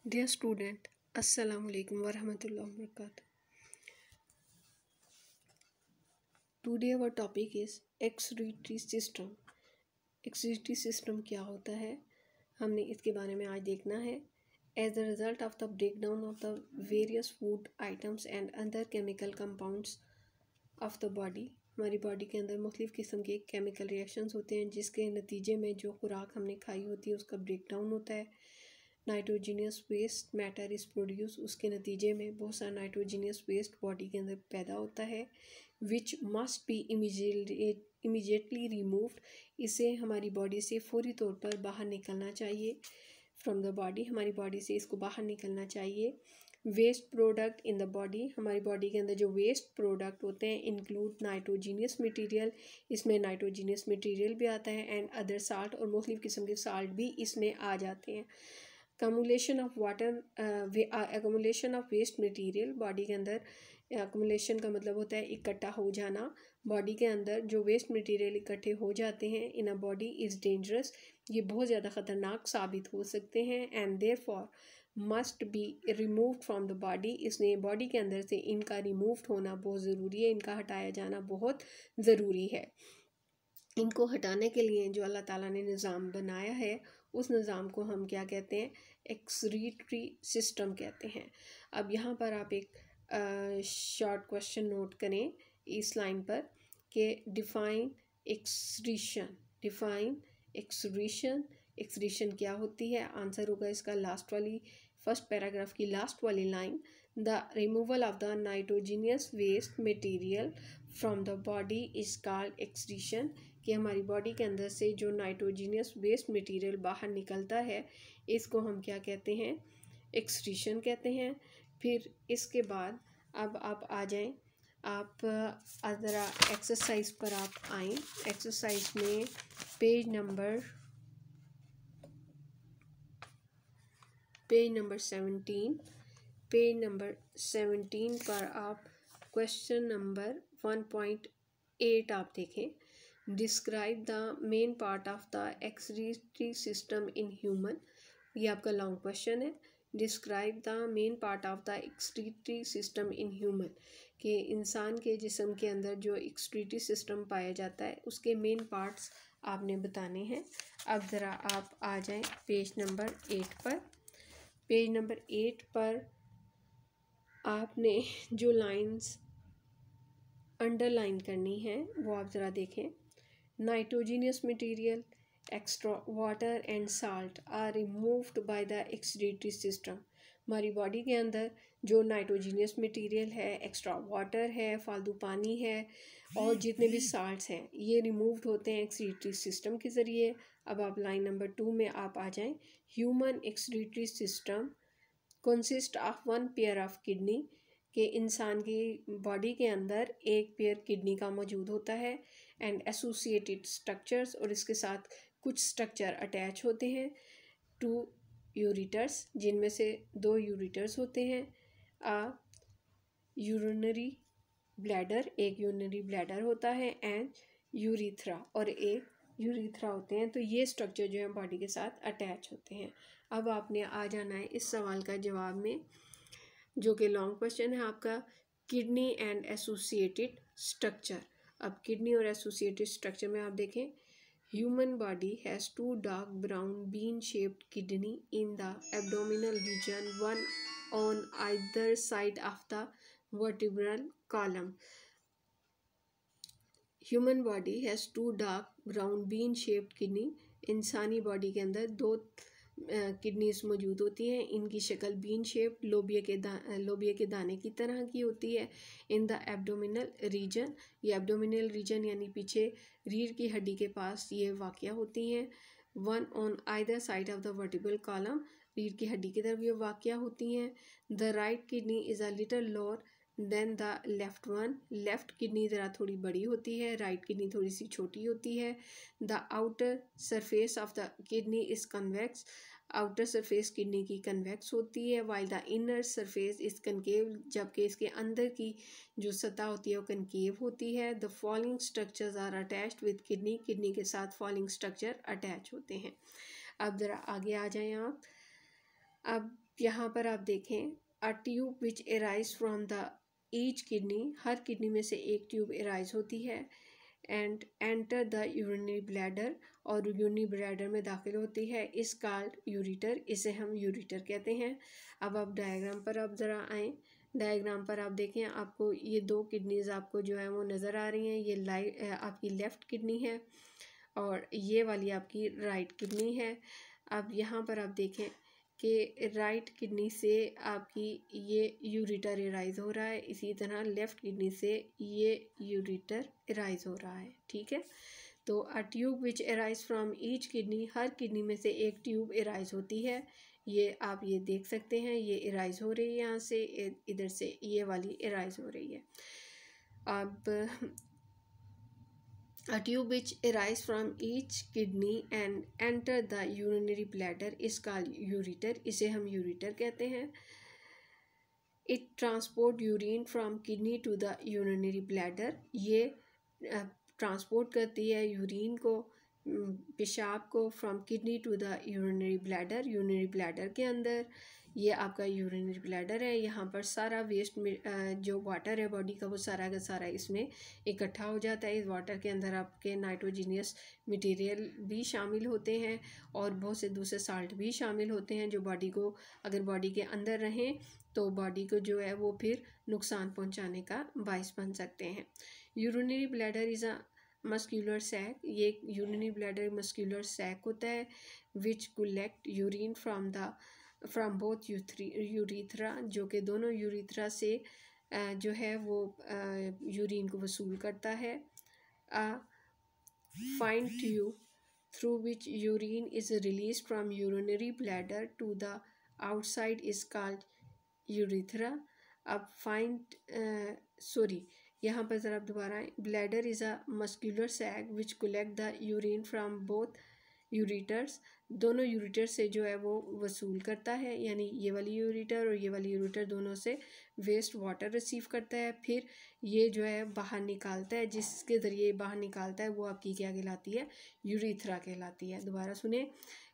Dear student, Assalamu alaikum warahmatullahi wabarakatuh. Today our topic is excretory system. Excretory system क्या होता है, हमने इसके बारे में आज देखना है. As a result of the breakdown of the various food items and other chemical compounds of the body, हमारी बॉडी के अंदर मुख्तलिफ़ किस्म के केमिकल रिएक्शंस होते हैं जिसके नतीजे में जो खुराक हमने खाई होती है उसका ब्रेकडाउन होता है. Nitrogenous waste matter is produce, उसके नतीजे में बहुत सारा नाइट्रोजीनियस वेस्ट बॉडी के अंदर पैदा होता है. Which must be immediately removed, इसे हमारी बॉडी से फौरी तौर पर बाहर निकलना चाहिए. फ्रॉम द बॉडी, हमारी बॉडी से इसको बाहर निकलना चाहिए. Waste product in the body, हमारी बॉडी के अंदर जो वेस्ट प्रोडक्ट होते हैं इंक्लूड नाइट्रोजीनियस मटेरियल, इसमें नाइट्रोजीनियस मटेरियल भी आता है, एंड अदर साल्ट, और मुख्तलिफ़ किस्म के साल्ट भी इसमें आ जाते हैं. Accumulation of water, accumulation of waste material, body के अंदर अकमुलेशन का मतलब होता है इकट्ठा हो जाना. बॉडी के अंदर जो वेस्ट मटेरियल इकट्ठे हो जाते हैं इन अ बॉडी इज़ डेंजरस, ये बहुत ज़्यादा ख़तरनाक साबित हो सकते हैं. And therefore must be removed from the body, इसलिए बॉडी के अंदर से इनका रिमूव्ड होना बहुत ज़रूरी है, इनका हटाया जाना बहुत ज़रूरी है. इनको हटाने के लिए जो अल्लाह ताला ने निज़ाम बनाया है उस निज़ाम को हम क्या कहते हैं, एक्सक्रीटरी सिस्टम कहते हैं. अब यहाँ पर आप एक शॉर्ट क्वेश्चन नोट करें इस लाइन पर कि define excretion, define excretion, excretion क्या होती है. आंसर होगा इसका लास्ट वाली फर्स्ट पैराग्राफ की लास्ट वाली line, the removal of the nitrogenous waste material from the body is called excretion, कि हमारी बॉडी के अंदर से जो नाइट्रोजीनियस वेस्ट मटेरियल बाहर निकलता है इसको हम क्या कहते हैं, एक्सक्रीशन कहते हैं. फिर इसके बाद अब आप आ जाएं, आप ज़रा एक्सरसाइज पर आप आएँ. एक्सरसाइज में पेज नंबर 17, पेज नंबर 17 पर आप क्वेश्चन नंबर 1.8 आप देखें. Describe the main part of the excretory system in human, ये आपका लॉन्ग क्वेश्चन है. Describe the main part of the excretory system in human, कि इंसान के जिस्म के अंदर जो एक्सक्रीटरी सिस्टम पाया जाता है उसके मेन पार्ट्स आपने बताने हैं. अब ज़रा आप आ जाएं पेज नंबर 8 पर. पेज नंबर 8 पर आपने जो लाइंस अंडरलाइन करनी है वो आप ज़रा देखें. Nitrogenous material, extra water and salt are removed by the excretory system, हमारी बॉडी के अंदर जो नाइट्रोजीनियस मटेरियल है, एक्स्ट्रा वाटर है, फालतू पानी है, और जितने भी साल्ट्स हैं ये रिमूव्ड होते हैं एक्सक्रीटरी सिस्टम के ज़रिए. अब आप लाइन नंबर 2 में आप आ जाएं. Human excretory system consist of one pair of kidney, कि इंसान की बॉडी के अंदर एक पेयर किडनी का मौजूद होता है, एंड एसोसिएटेड स्ट्रक्चर्स, और इसके साथ कुछ स्ट्रक्चर अटैच होते हैं. 2 यूरिटर्स, जिनमें से 2 यूरिटर्स होते हैं. यूरिनरी ब्लैडर, एक यूरिनरी ब्लैडर होता है, एंड यूरिथ्रा, और एक यूरिथ्रा होते हैं. तो ये स्ट्रक्चर जो है बॉडी के साथ अटैच होते हैं. अब आपने आ जाना है इस सवाल का जवाब में जो कि लॉन्ग क्वेश्चन है आपका, किडनी एंड एसोसिएटेड स्ट्रक्चर. अब किडनी और एसोसिएटेड स्ट्रक्चर में आप देखें, human body has 2 dark brown bean shaped kidney in the abdominal region, one on either side of the vertebral column. Human body has 2 dark brown bean shaped kidney, इंसानी body के अंदर 2 kidneys मौजूद होती हैं, इनकी शक्ल बीन शेप लोबिया के दाने की तरह की होती है. इन द एब्डोमिनल रीजन, ये एब्डोमिनल रीजन यानी पीछे रीढ़ की हड्डी के पास ये वाक़या होती हैं. One on either side of the vertebral column, रीढ़ की हड्डी की तरफ ये वाक़या होती हैं. The right kidney is a little lower than the left one, left kidney ज़रा थोड़ी बड़ी होती है, राइट किडनी थोड़ी सी छोटी होती है. The outer surface of the kidney is convex, outer surface kidney की कन्वेक्स होती है, while the inner surface is concave, जबकि इसके अंदर की जो सतह होती है वो कनकेव होती है. The following structures are attached with kidney, kidney के साथ फॉलोइंग स्ट्रक्चर अटैच होते हैं. अब ज़रा आगे आ जाएं आप. अब यहाँ पर आप देखें, a tube which arise from the each kidney, her kidney में से एक ट्यूब एराइज होती है, and enter the urinary bladder, और यूरिनरी ब्लैडर में दाखिल होती है, इस कॉल्ड यूरिटर, इसे हम यूरिटर कहते हैं। अब आप डायग्राम पर आप ज़रा आएँ। डायग्राम पर आप देखें, आपको ये दो किडनीज आपको जो है वो नज़र आ रही हैं। ये आपकी लेफ़्ट किडनी है और ये वाली आपकी राइट किडनी है। अब यहाँ पर आप देखें कि राइट किडनी से आपकी ये यूरिटर एराइज हो रहा है, इसी तरह लेफ़्ट किडनी से ये यूरिटर एराइज हो रहा है। ठीक है, तो a tube which arise from each kidney, her kidney में से एक ट्यूब एराइज होती है। ये आप ये देख सकते हैं, ये एराइज हो रही है यहाँ से, इधर से ये वाली एराइज हो रही है। अब a tube which arises from each kidney and enter the urinary bladder is called ureter, इसे हम ureter कहते हैं। It transport urine from kidney to the urinary bladder, ये ट्रांसपोर्ट करती है यूरिन को, पेशाब को, from kidney to the urinary bladder, urinary bladder के अंदर। ये आपका यूरिनरी ब्लैडर है, यहाँ पर सारा वेस्ट जो वाटर है बॉडी का वो सारा का सारा इसमें इकट्ठा हो जाता है। इस वाटर के अंदर आपके नाइट्रोजीनियस मटेरियल भी शामिल होते हैं और बहुत से दूसरे साल्ट भी शामिल होते हैं, जो बॉडी को, अगर बॉडी के अंदर रहें तो बॉडी को जो है वो फिर नुकसान पहुंचाने का बायस बन सकते हैं। Urinary bladder is a muscular sac, ये यूरिनरी ब्लैडर मस्क्यूलर सैक होता है, which collect urine from both urethra, जो कि दोनों यूरीथ्रा से जो है वो यूरिन को वसूल करता है। Fine tube through which urine is release from urinary bladder to the outside is called urethra. अब यहाँ पर ज़रा दोबारा आए। Bladder is a muscular sac which collect the urine from both ureters, दोनों यूरिटर से जो है वो वसूल करता है, यानी ये वाली यूरिटर और ये वाली यूरिटर दोनों से वेस्ट वाटर रिसीव करता है, फिर ये जो है बाहर निकालता है, जिसके ज़रिए बाहर निकालता है वो आपकी क्या कहलाती है, यूरिथ्रा कहलाती है। दोबारा सुने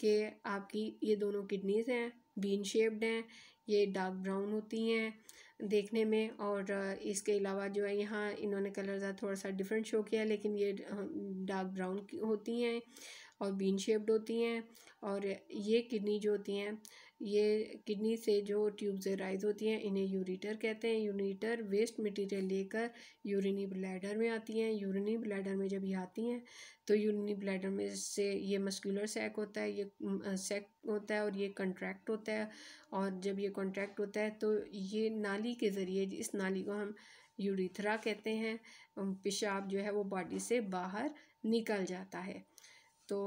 कि आपकी ये दोनों किडनीज़ हैं, बीन शेप्ड हैं, ये डार्क ब्राउन होती हैं देखने में, और इसके अलावा जो है यहाँ इन्होंने कलर थोड़ा सा डिफरेंट शो किया है, लेकिन ये डार्क ब्राउन होती हैं और बीन शेप्ड होती हैं। और ये किडनी जो होती हैं, ये किडनी से जो ट्यूब्स राइज होती हैं, इन्हें यूरिटर कहते हैं। यूरिटर वेस्ट मटेरियल लेकर यूरिनरी ब्लैडर में आती हैं। यूरिनरी ब्लैडर में जब ये आती हैं तो यूरिनरी ब्लैडर में से ये मस्कुलर सैक होता है, ये सैक होता है और ये कंट्रैक्ट होता है, और जब ये कंट्रैक्ट होता है तो ये नाली के ज़रिए, इस नाली को हम यूरिथ्रा कहते हैं, पेशाब जो है वो बॉडी से बाहर निकल जाता है। तो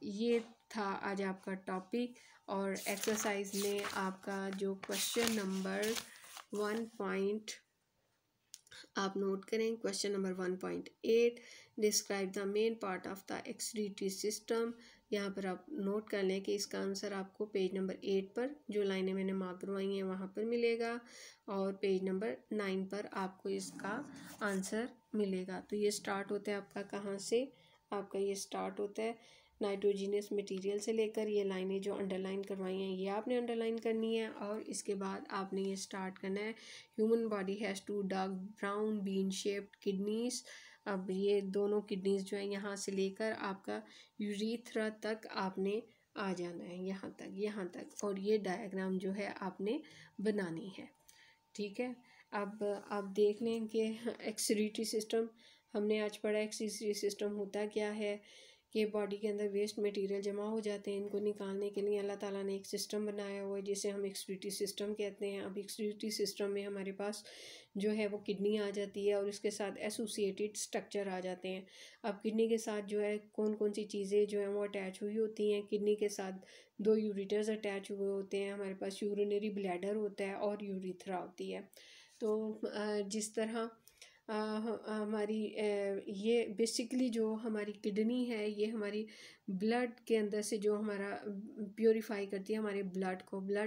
ये था आज आपका टॉपिक, और एक्सरसाइज में आपका जो क्वेश्चन नंबर 1 आप नोट करें, question number 1.8, describe the main part of the excretory system. यहाँ पर आप नोट कर लें कि इसका आंसर आपको पेज नंबर 8 पर, जो लाइनें मैंने मार्क करवाई हैं वहाँ पर मिलेगा, और पेज नंबर 9 पर आपको इसका आंसर मिलेगा। तो ये स्टार्ट होता है आपका कहाँ से, आपका ये स्टार्ट होता है नाइट्रोजीनियस मटेरियल से लेकर, ये लाइनें जो अंडरलाइन करवाई हैं ये आपने अंडरलाइन करनी है, और इसके बाद आपने ये स्टार्ट करना है, human body has two dark brown bean shaped kidneys. अब ये दोनों किडनीज जो है यहाँ से लेकर आपका यूरीथ्रा तक आपने आ जाना है, यहाँ तक, और ये डायग्राम जो है आपने बनानी है। ठीक है, अब आप देख लें कि एक्सक्रीटरी सिस्टम हमने आज पढ़ा। एक्सक्रीटरी सिस्टम होता क्या है कि बॉडी के अंदर वेस्ट मटेरियल जमा हो जाते हैं, इनको निकालने के लिए अल्लाह ताला ने एक सिस्टम बनाया हुआ है जिसे हम एक्सक्रीटरी सिस्टम कहते हैं। अब एक्सक्रीटरी सिस्टम में हमारे पास जो है वो किडनी आ जाती है और उसके साथ एसोसिएटेड स्ट्रक्चर आ जाते हैं। अब किडनी के साथ जो है कौन कौन सी चीज़ें जो हैं वो अटैच हुई होती हैं, किडनी के साथ 2 यूरिटर्स अटैच हुए होते हैं, हमारे पास यूरिनरी ब्लैडर होता है और यूरिथ्रा होती है। तो जिस तरह हमारी ये बेसिकली जो हमारी किडनी है, ये हमारी ब्लड के अंदर से जो हमारा प्योरीफाई करती है हमारे ब्लड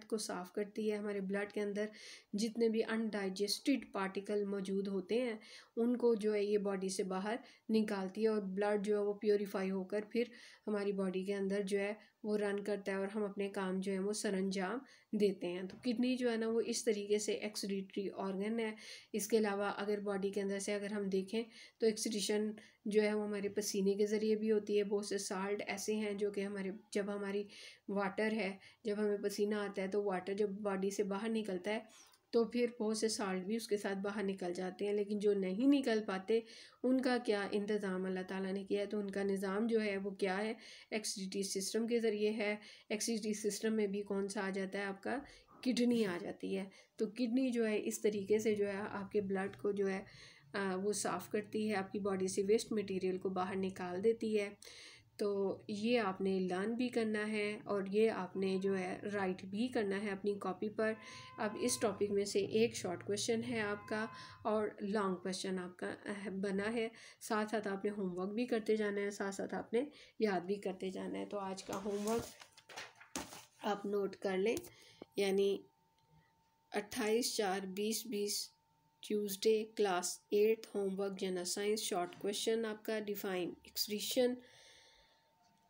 को साफ़ करती है। हमारे ब्लड के अंदर जितने भी अनडाइजेस्टेड पार्टिकल मौजूद होते हैं उनको जो है ये बॉडी से बाहर निकालती है, और ब्लड जो है वो प्योरीफाई होकर फिर हमारी बॉडी के अंदर जो है वो रन करता है और हम अपने काम जो है वो सरंजाम देते हैं। तो किडनी जो है ना वो इस तरीके से एक्सक्रीटरी ऑर्गन है। इसके अलावा अगर बॉडी के अंदर से अगर हम देखें तो एक्सक्रीशन जो है वो हमारे पसीने के ज़रिए भी होती है। बहुत से साल्ट ऐसे हैं जो कि हमारे जब हमारी वाटर है, जब हमें पसीना आता है तो वाटर जब बॉडी से बाहर निकलता है तो फिर बहुत से साल्ट भी उसके साथ बाहर निकल जाते हैं। लेकिन जो नहीं निकल पाते उनका क्या इंतज़ाम अल्लाह ताला ने किया है, तो उनका निज़ाम जो है वो क्या है, एक्सक्रीटरी सिस्टम के ज़रिए है। एक्सक्रीटरी सिस्टम में भी कौन सा आ जाता है, आपका किडनी आ जाती है। तो किडनी जो है इस तरीके से जो है आपके ब्लड को जो है वो साफ़ करती है, आपकी बॉडी से वेस्ट मटेरियल को बाहर निकाल देती है। तो ये आपने लर्न भी करना है और ये आपने जो है राइट भी करना है अपनी कॉपी पर। अब इस टॉपिक में से एक शॉर्ट क्वेश्चन है आपका और लॉन्ग क्वेश्चन आपका बना है। साथ साथ आपने होमवर्क भी करते जाना है, साथ साथ आपने याद भी करते जाना है। तो आज का होमवर्क आप नोट कर लें, यानी 28/4/2020 Tuesday class 8 homework general science short question आपका डिफाइन एक्सक्रीशन।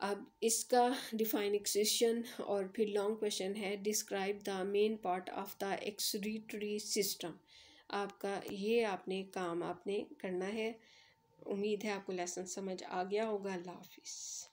अब इसका डिफाइन एक्सक्रीशन और फिर लॉन्ग क्वेश्चन है describe the main part of the excretory system. आपका ये आपने काम आपने करना है। उम्मीद है आपको लेसन समझ आ गया होगा। अल्लाह हाफिज़।